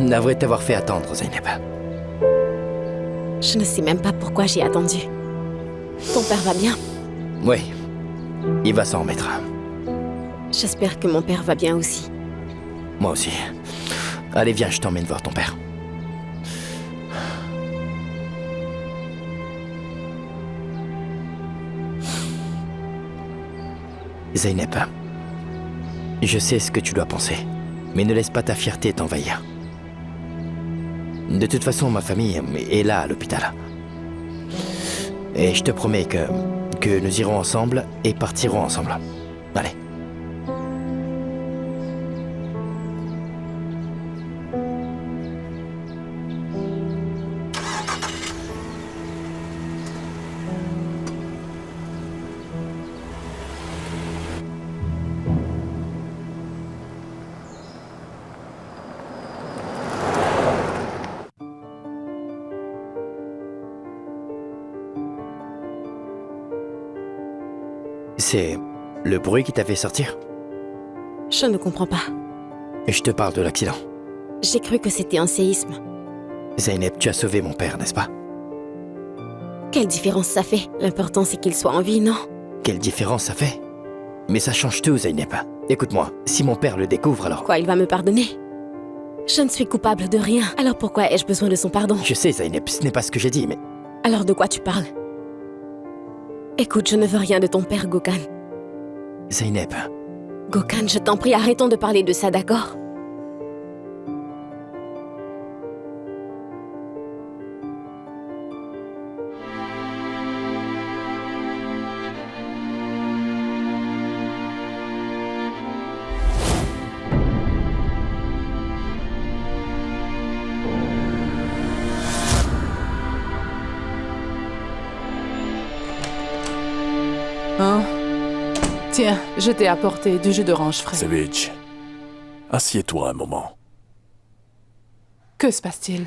Navré de t'avoir fait attendre, Zeynep. Je ne sais même pas pourquoi j'ai attendu. Ton père va bien? Oui, il va s'en remettre. J'espère que mon père va bien aussi. Moi aussi. Allez, viens, je t'emmène voir ton père. Zeynep, je sais ce que tu dois penser, mais ne laisse pas ta fierté t'envahir. De toute façon, ma famille est là à l'hôpital. Et je te promets que nous irons ensemble et partirons ensemble. Allez. C'est le bruit qui t'a fait sortir? Je ne comprends pas. Je te parle de l'accident. J'ai cru que c'était un séisme. Zeynep, tu as sauvé mon père, n'est-ce pas? Quelle différence ça fait? L'important c'est qu'il soit en vie, non? Quelle différence ça fait? Mais ça change tout, Zeynep. Écoute-moi, si mon père le découvre, alors... Quoi, il va me pardonner? Je ne suis coupable de rien. Alors pourquoi ai-je besoin de son pardon? Je sais, Zeynep, ce n'est pas ce que j'ai dit, mais... Alors de quoi tu parles? Écoute, je ne veux rien de ton père, Gokhan. Zeynep... Gokhan, je t'en prie, arrêtons de parler de ça, d'accord? Hein? Tiens, je t'ai apporté du jus d'orange frais. Savage, assieds-toi un moment. Que se passe-t-il?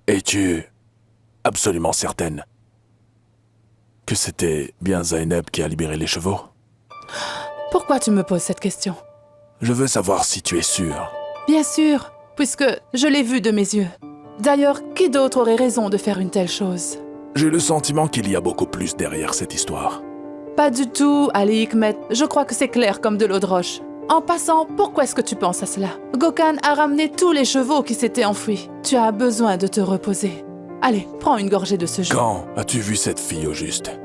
Es-tu absolument certaine que c'était bien Zeynep qui a libéré les chevaux? Pourquoi tu me poses cette question? Je veux savoir si tu es sûre. Bien sûr, puisque je l'ai vu de mes yeux. D'ailleurs, qui d'autre aurait raison de faire une telle chose? J'ai le sentiment qu'il y a beaucoup plus derrière cette histoire. Pas du tout, Ali Hikmet. Je crois que c'est clair comme de l'eau de roche. En passant, pourquoi est-ce que tu penses à cela? Gokhan a ramené tous les chevaux qui s'étaient enfouis. Tu as besoin de te reposer. Allez, prends une gorgée de ce jus. Quand as-tu vu cette fille au juste?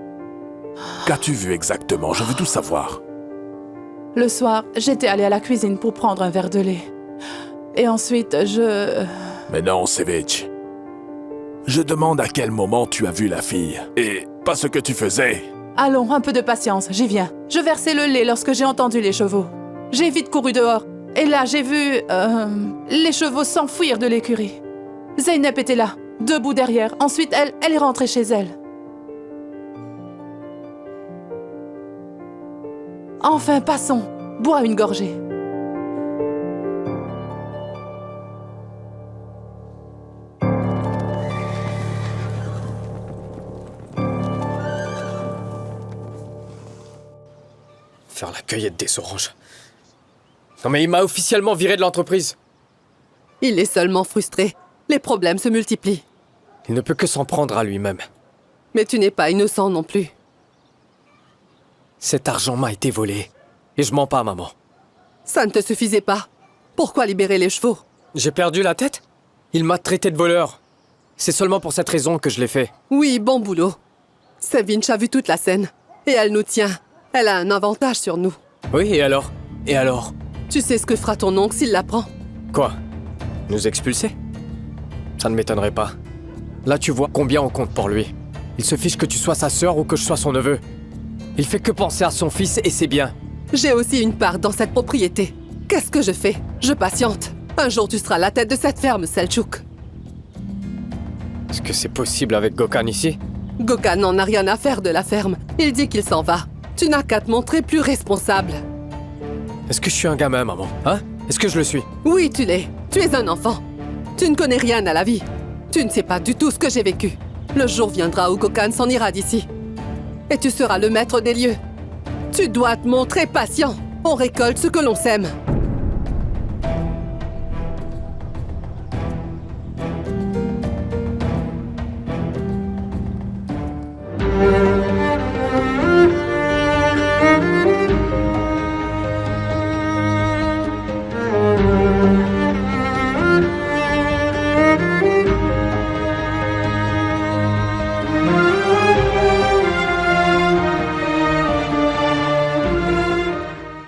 Qu'as-tu vu exactement? Je veux tout savoir. Le soir, j'étais allée à la cuisine pour prendre un verre de lait. Et ensuite, Mais non, Savage. Je demande à quel moment tu as vu la fille, et pas ce que tu faisais. Allons, un peu de patience, j'y viens. Je versais le lait lorsque j'ai entendu les chevaux. J'ai vite couru dehors. Et là, j'ai vu... les chevaux s'enfuir de l'écurie. Zeynep était là, debout derrière. Ensuite, elle est rentrée chez elle. Enfin, passons. Bois une gorgée. Faire la cueillette des oranges. Non mais il m'a officiellement viré de l'entreprise. Il est seulement frustré. Les problèmes se multiplient. Il ne peut que s'en prendre à lui-même. Mais tu n'es pas innocent non plus. Cet argent m'a été volé. Et je mens pas, maman. Ça ne te suffisait pas. Pourquoi libérer les chevaux? J'ai perdu la tête? Il m'a traité de voleur. C'est seulement pour cette raison que je l'ai fait. Oui, bon boulot. Sevinch a vu toute la scène. Et elle nous tient. Elle a un avantage sur nous. Oui, et alors? Et alors? Tu sais ce que fera ton oncle s'il l'apprend? Quoi? Nous expulser? Ça ne m'étonnerait pas. Là, tu vois combien on compte pour lui. Il se fiche que tu sois sa sœur ou que je sois son neveu. Il fait que penser à son fils et c'est bien. J'ai aussi une part dans cette propriété. Qu'est-ce que je fais? Je patiente. Un jour, tu seras la tête de cette ferme, Selçuk. Est-ce que c'est possible avec Gokhan ici? Gokhan n'en a rien à faire de la ferme. Il dit qu'il s'en va. Tu n'as qu'à te montrer plus responsable. Est-ce que je suis un gamin, maman? Hein? Est-ce que je le suis? Oui, tu l'es. Tu es un enfant. Tu ne connais rien à la vie. Tu ne sais pas du tout ce que j'ai vécu. Le jour viendra où Gokhan s'en ira d'ici. Et tu seras le maître des lieux. Tu dois te montrer patient. On récolte ce que l'on sème.